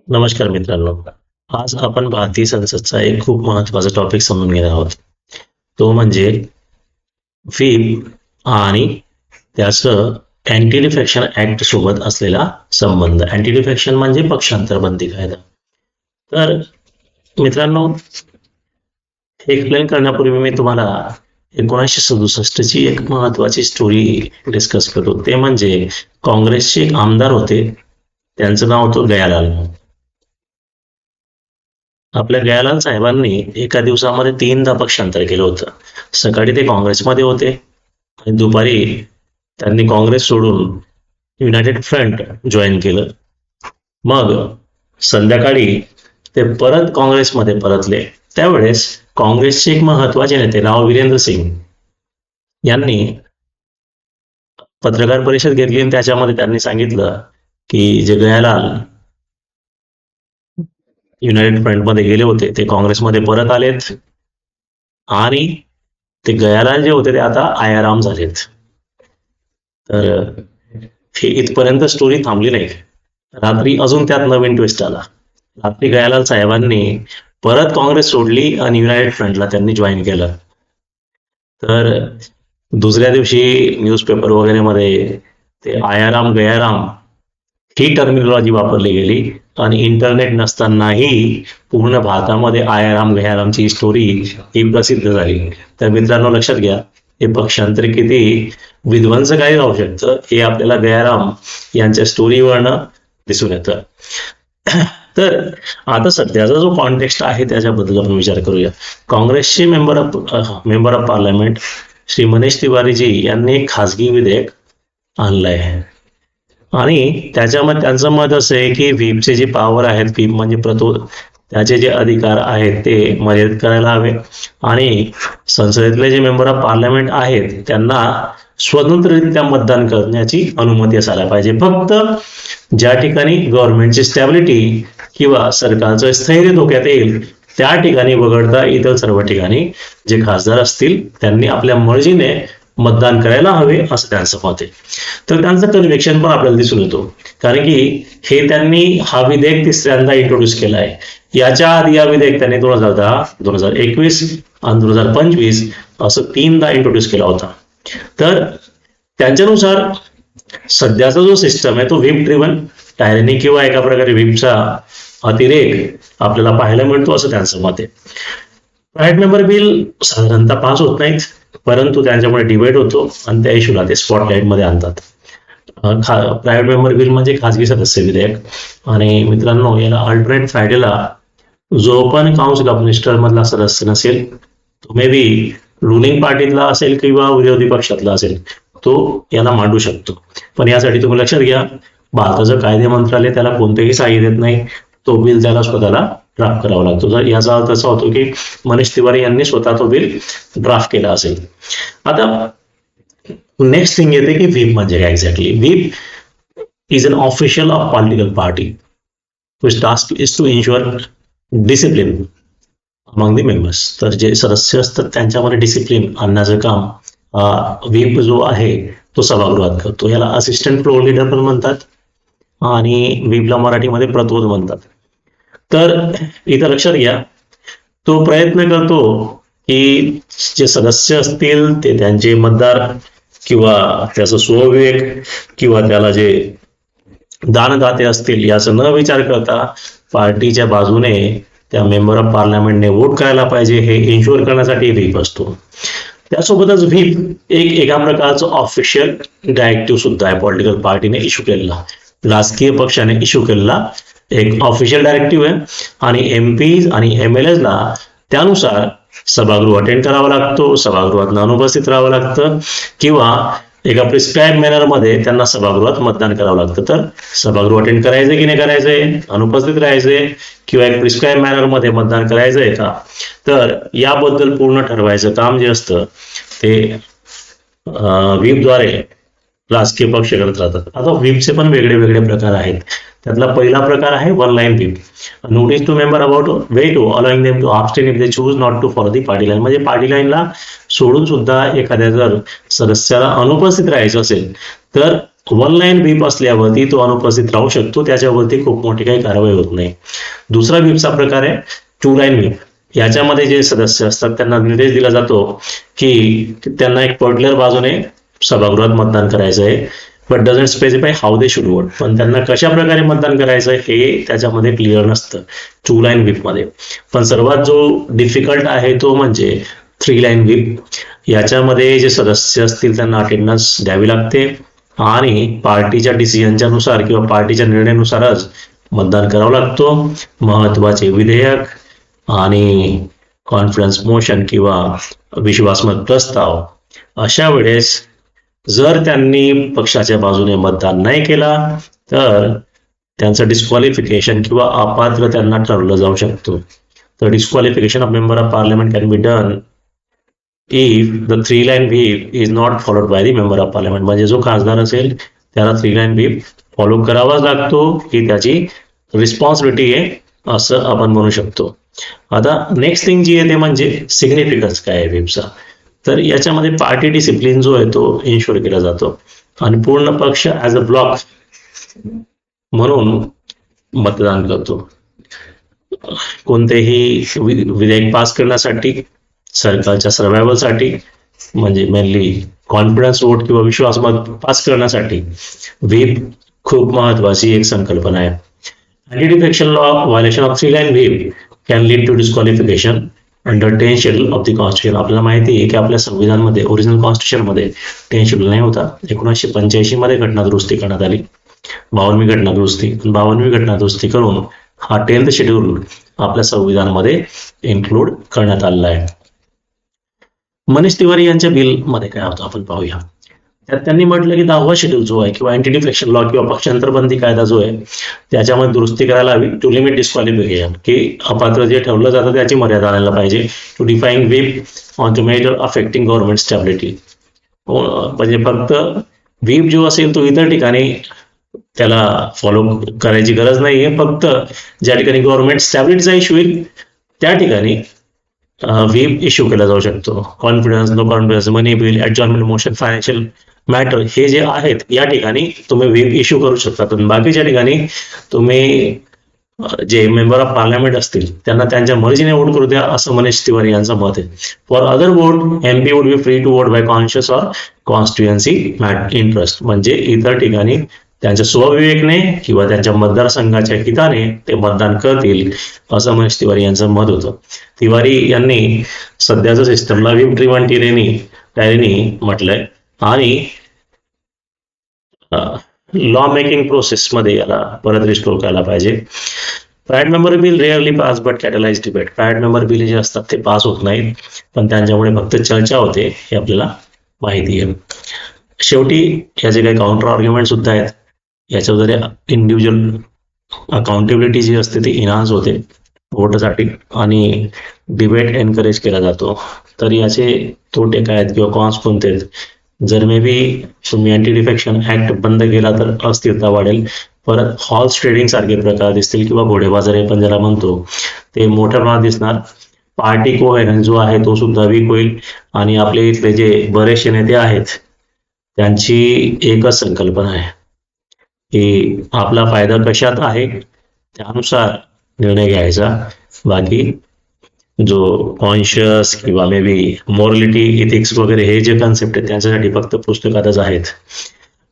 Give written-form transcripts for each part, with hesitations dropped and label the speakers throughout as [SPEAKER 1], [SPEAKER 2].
[SPEAKER 1] नमस्कार मित्रांनो. आज आपण भारतीय संसदचा एक खूप महत्त्वाचा टॉपिक समजून घेणार आहोत. तो म्हणजे व्हीप आणि त्याचं अँटी डिफेक्शन ऍक्ट सोबत असलेला संबंध. अँटी डिफेक्शन म्हणजे पक्षांतर बंदी कायदा. तर मित्रांनो, हे एक्सप्लेन करण्यापूर्वी मी तुम्हाला 1967 ची एक महत्त्वाची स्टोरी डिस्कस करतो. ते म्हणजे काँग्रेसचे एक आमदार होते, त्यांचं नाव होतं गयालाल. आपल्या गयालाल साहेबांनी एका दिवसामध्ये 3दा पक्षांतर केलं होतं. सकाळी ते काँग्रेसमध्ये होते आणि दुपारी त्यांनी काँग्रेस सोडून युनायटेड फ्रंट जॉईन केलं. मग संध्याकाळी ते परत काँग्रेसमध्ये परतले. त्यावेळेस काँग्रेसचे एक महत्वाचे नेते राव वीरेंद्र सिंग यांनी पत्रकार परिषद घेतली आणि त्याच्यामध्ये त्यांनी सांगितलं की जे गयालाल युनायटेड फ्रंटमध्ये गेले होते ते काँग्रेसमध्ये परत आलेत आणि ते गयालाल जे होते ते आता आयाराम झालेत. तर हे इथपर्यंत स्टोरी थांबली नाही. रात्री अजून त्यात नवीन ट्विस्ट आला. रात्री गयालाल साहेबांनी परत काँग्रेस सोडली आणि युनायटेड फ्रंटला त्यांनी जॉईन केलं. तर दुसऱ्या दिवशी न्यूजपेपर वगैरे मध्ये ते आयाराम गयाराम ही टर्मिनॉलॉजी वापरली गेली आणि इंटरनेट नसतानाही पूर्ण भारतामध्ये आयाराम गयारामची स्टोरी ही प्रसिद्ध झाली. तर मित्रांनो, लक्षात घ्या, हे पक्षांतर किती विध्वंसकारी राहू शकतं हे आपल्याला गयाराम यांच्या स्टोरीवरनं दिसून येतं. तर आता सध्याचा जो कॉन्टेक्स्ट आहे त्याच्याबद्दल आपण विचार करूया. काँग्रेसचे member of parliament Shri Manish तिवारीजी यांनी एक खासगी विधेयक आणलंय आणि त्याच्यामध्ये त्यांचं मत असं आहे की व्हीपचे जे पॉवर आहेत, व्हीप म्हणजे त्याचे जे अधिकार आहेत ते मर्यादित करायला हवे आणि संसदेतले जे मेंबर ऑफ पार्लमेंट आहेत त्यांना स्वतंत्ररित्या मतदान करण्याची अनुमती असायला पाहिजे. फक्त ज्या ठिकाणी गव्हर्नमेंटची स्टॅबिलिटी किंवा सरकारचं स्थैर्य धोक्यात येईल त्या ठिकाणी वगळता इतर सर्व ठिकाणी जे खासदार असतील त्यांनी आपल्या मर्जीने मतदान करायला हवे असं त्यांचं मत आहे. तर त्यांचं कन्व्हिक्शन पण आपल्याला दिसून येतो, कारण की हे त्यांनी हा विधेयक तिसऱ्यांदा इंट्रोड्यूस केला आहे. याच्या आधी हा विधेयक त्यांनी 2010, 2021 आणि 2025 असं 3दा इंट्रोड्यूस केला होता. तर त्यांच्यानुसार सध्याचा जो सिस्टम आहे तो व्हीप ड्रिव्हन टायरनी किंवा एका प्रकारे व्हीपचा अतिरेक आपल्याला पाहायला मिळतो असं त्यांचं मत आहे. प्रायव्हेट मेंबर बिल साधारणतः पास होत नाहीत, परंतु त्यांच्यामुळे डिबेट होतो आणि त्या इश्यूला ते स्पॉटलाइट मध्ये आणतात. प्रायव्हेट मेंबर बिल म्हणजे खासगी सदस्य विधेयक. आणि मित्रांनो, याला अल्टरनेट फ्रायडेला जो पण काउन्सिल ऑफ मिनिस्टर मधला सदस्य नसेल, तो मे बी रुलिंग पार्टीतला असेल किंवा विरोधी पक्षातला असेल, तो याला मांडू शकतो. पण यासाठी तुम्ही लक्षात घ्या, भारताचं कायदे मंत्रालय त्याला कोणतेही सहाय्य देत नाही. तो बिल त्याला स्वतःला ड्राफ्ट करावा लागतो. तर याचा अर्थ असा होतो की मनीष तिवारी यांनी स्वतः तो बिल ड्राफ्ट केला असेल. आता नेक्स्ट थिंग येते की व्हीप म्हणजे काय exactly. Whip is an official of political party which task is to ensure discipline among the members. तर जे सदस्य असतात त्यांच्यामध्ये डिसिप्लिन आणण्याचं काम व्हीप जो आहे तो सभागृहात करतो. याला असिस्टंट फ्लोअर लीडर पण म्हणतात आणि व्हीपला मराठीमध्ये प्रतोद म्हणतात. तर इथं लक्षात घ्या, तो प्रयत्न करतो की जे सदस्य असतील ते त्यांचे मतदार किंवा त्याचं स्वविवेक किंवा त्याला जे दानदाते असतील याचा न विचार करता पार्टीच्या बाजूने त्या मेंबर ऑफ पार्लमेंटने वोट करायला पाहिजे हे इन्शुअर करण्यासाठी व्हीप असतो. त्यासोबतच व्हीप एका प्रकारचं ऑफिशियल डायरेक्टिव्ह सुद्धा आहे. पॉलिटिकल पार्टीने इश्यू केलेला, राजकीय पक्षाने इश्यू केलेला एक ऑफिशियल डायरेक्टिव्ह आहे आणि एमपी आणि एमएलएला त्यानुसार सभागृह अटेंड करावा लागतो, सभागृहात अनुपस्थित राहावं लागतं किंवा एका प्रिस्क्राईब मॅनर मध्ये त्यांना सभागृहात मतदान करावं लागतं. तर सभागृह अटेंड करायचंय की नाही करायचंय, अनुपस्थित राहायचंय किंवा एक प्रिस्क्राईब मॅनर मध्ये मतदान करायचंय का, तर याबद्दल पूर्ण ठरवायचं काम जे असतं ते व्हीपद्वारे राजकीय पक्ष करत राहतात. आता व्हीपचे पण वेगळे वेगळे प्रकार आहेत. त्यातला पहिला प्रकार आहे one line whip. Notice to member about way to allowing them to abstain if they choose not to follow the party line. म्हणजे पार्टी लाईनला सोडून सुद्धा एखाद्या जर सदस्याला अनुपस्थित राहायचं असेल तर वन लाईन व्हीप असल्यावरती तो अनुपस्थित राहू शकतो, त्याच्यावरती खूप मोठी काही कारवाई होत नाही. दुसरा व्हीपचा प्रकार आहे टू लाईन व्हीप. याच्यामध्ये जे सदस्य असतात त्यांना निर्देश दिला जातो की त्यांना एक पर्टिक्युलर बाजूने सभागृहात मतदान करायचं आहे, but doesn't specify how they should vote. पण त्यांना कशा प्रकारे मतदान करायचं हे त्याच्यामध्ये क्लिअर नसतं टू लाईन व्हीपमध्ये. पण सर्वात जो डिफिकल्ट आहे तो म्हणजे थ्री लाईन व्हीप. याच्यामध्ये जे सदस्य असतील त्यांना अटेंडन्स द्यावी लागते आणि पार्टीच्या डिसिजनच्या नुसार किंवा पार्टीच्या निर्णयानुसारच मतदान करावं लागतो. महत्वाचे विधेयक आणि कॉन्फिडन्स मोशन किंवा विश्वासमत प्रस्ताव अशा वेळेस जर त्यांनी पक्षाच्या बाजूने मतदान नाही केला तर त्यांचं डिस्क्वालिफिकेशन किंवा अपात्र त्यांना ठरवलं जाऊ शकतो. तर disqualification of member of parliament can be done if the three line whip is not followed by the member of parliament. म्हणजे जो खासदार असेल त्याला थ्री लाईन व्हीप फॉलो करावाच लागतो, ही त्याची रिस्पॉन्सिबिलिटी आहे असं आपण म्हणू शकतो. आता नेक्स्ट थिंग जी आहे ते म्हणजे सिग्निफिकन्स काय आहे व्हीपचा. तर याच्यामध्ये पार्टी डिसिप्लिन जो आहे तो इन्शुअर केला जातो आणि पूर्ण पक्ष ॲज अ ब्लॉक म्हणून मतदान करतो. कोणतेही विधेयक पास करण्यासाठी, सरकारच्या सर्व्हायवलसाठी म्हणजे मेनली कॉन्फिडन्स वोट किंवा विश्वासमत पास करण्यासाठी व्हीप खूप महत्वाची एक संकल्पना आहे. Anti defection law violation of three line whip can lead to disqualification under 10 schedule of the constitution. आपल्याला माहिती आहे की आपल्या संविधानमध्ये ओरिजिनल कॉन्स्टिट्यूशनमध्ये 10 शेड्यूल नाही होता. 1985 मध्ये घटना दुरुस्ती करण्यात आली, 52वी घटना दुरुस्ती. 52वी घटना दुरुस्ती करून हा 10th शेड्यूल आपल्या संविधानामध्ये इन्क्लूड करण्यात आलेला आहे. मनीष तिवारी यांच्या बिलमध्ये काय होतं आपण पाहूया. त्यात त्यांनी म्हटलं की 10वा शेड्यूल जो आहे किंवा अँटी डिफेक्शन लॉ किंवा पक्षांतरबंदी कायदा जो आहे त्याच्यामध्ये दुरुस्ती करायला हवी टू लिमिट डिस्क्वालिफिकेशन, की अपात्र जे ठेवलं जातं त्याची मर्यादा आणायला पाहिजे. To define whip on to major affecting government stability. म्हणजे फक्त व्हीप जो असेल तो इतर ठिकाणी त्याला फॉलो करायची गरज नाहीये. फक्त ज्या ठिकाणी गव्हर्नमेंट स्टॅबिलिटीचा इश्यू येईल त्या ठिकाणी व्हीप इश्यू केला जाऊ शकतो. कॉन्फिडन्स, नो कॉन्फिडन्स, मनी बिल, ॲडजॉर्नमेंट मोशन, फायनान्शियल मॅटर हे जे आहेत या ठिकाणी तुम्ही व्हीप इश्यू करू शकता. पण बाकीच्या ठिकाणी तुम्ही जे मेंबर ऑफ पार्लमेंट असतील त्यांना त्यांच्या मर्जीने वोट करू द्या असं मनीष तिवारी यांचं मत आहे. For other vote MP would be free to vote by conscious or constituency interest. म्हणजे इतर ठिकाणी त्यांच्या स्वविवेकने किंवा त्यांच्या मतदारसंघाच्या हिताने ते मतदान करतील असं मनीष तिवारी यांचं मत होतं. तिवारी यांनी सध्याचं सिस्टमला व्हीप ड्रिव्हन टायरनी म्हटलंय आणि लॉ मेकिंग प्रोसेसमध्ये याला परत रिस्टोर करायला पाहिजे. Private member bill rarely pass but कॅटलाइज debate. Private member bill जे असतात ते पास होत नाहीत पण त्यांच्यामुळे फक्त चर्चा होते हे आपल्याला माहिती आहे. शेवटी याचे काही काउंटर आर्ग्युमेंट सुद्धा आहेत. याच्याद्वारे इंडिव्हिज्युअल अकाउंटेबिलिटी जी असते ती इन्हान्स होते वोटसाठी आणि डिबेट एनकरेज केला जातो. तर याचे तोटे काय आहेत किंवा कॉन्स कोणते आहेत. जर मे बी तुम्ही अँटी डिफेक्शन ऍक्ट बंद केला तर अस्थिरता वाढेल. परत हॉर्स ट्रेडिंग सारखे प्रकार दिसतील किंवा घोडेबाजार आपण ज्याला म्हणतो ते मोठ्या प्रमाणात दिसणार. पार्टी कोहेरन्स जो आहे तो सुद्धा वीक होईल आणि आपले इथले जे बरेचसे नेते आहेत त्यांची एकच संकल्पना आहे की आपला फायदा कशात आहे त्यानुसार निर्णय घ्यायचा. बाकी जो कॉन्शियस किंवा मे बी मॉरलिटी, इथिक्स वगैरे हे जे कन्सेप्ट आहेत त्यांच्यासाठी फक्त पुस्तकातच आहेत.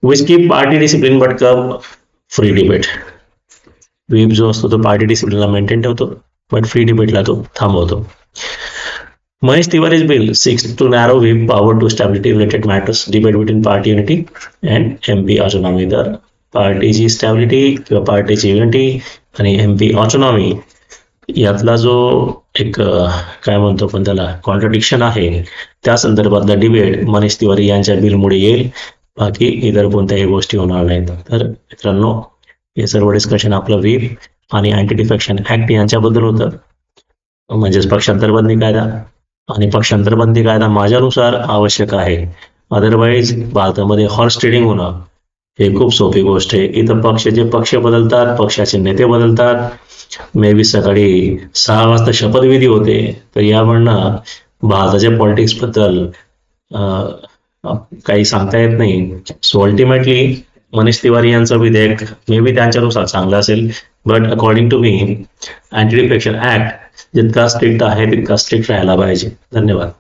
[SPEAKER 1] Which keep party discipline but come free debate. Whip जो असतो तो पार्टी डिसिप्लिनला मेंटेन ठेवतो बट फ्री डिबेटला तो थांबवतो. Mahesh Tiwari's bill six to narrow whip power to stability related matters debate between party unity and MP autonomy. तर पार्टीची स्टॅबिलिटी किंवा पार्टीची युनिटी आणि एमपी ऑटोनॉमी यातला जो एक काय म्हणतो पण त्याला कॉन्ट्रडिक्शन आहे त्या संदर्भातला डिबेट मनीष तिवारी यांच्या बिलमुळे येईल. बाकी इतर कोणत्याही गोष्टी होणार नाहीत. तर मित्रांनो हे सर्व डिस्कशन आपलं व्हीप आणि अँटी डिफेक्शन ऍक्ट यांच्याबद्दल होतं. म्हणजेच पक्षांतरबंदी कायदा आणि पक्षांतरबंदी कायदा माझ्यानुसार आवश्यक आहे. अदरवाईज भारतामध्ये हॉर्स ट्रेडिंग होणं हे खूप सोपी गोष्ट आहे. इथं पक्ष बदलतात, पक्षाचे नेते बदलतात. मे बी सकाळी 6 वाजता शपथविधी होते तर यावरनं भारताच्या पॉलिटिक्स बद्दल काही सांगता येत नाही. सो अल्टिमेटली मनीष तिवारी यांचं विधेयक मे बी त्यांच्यानुसार चांगलं असेल, but according to me anti defection act जितका स्ट्रिक्ट आहे तितका स्ट्रिक्ट राहायला पाहिजे. धन्यवाद.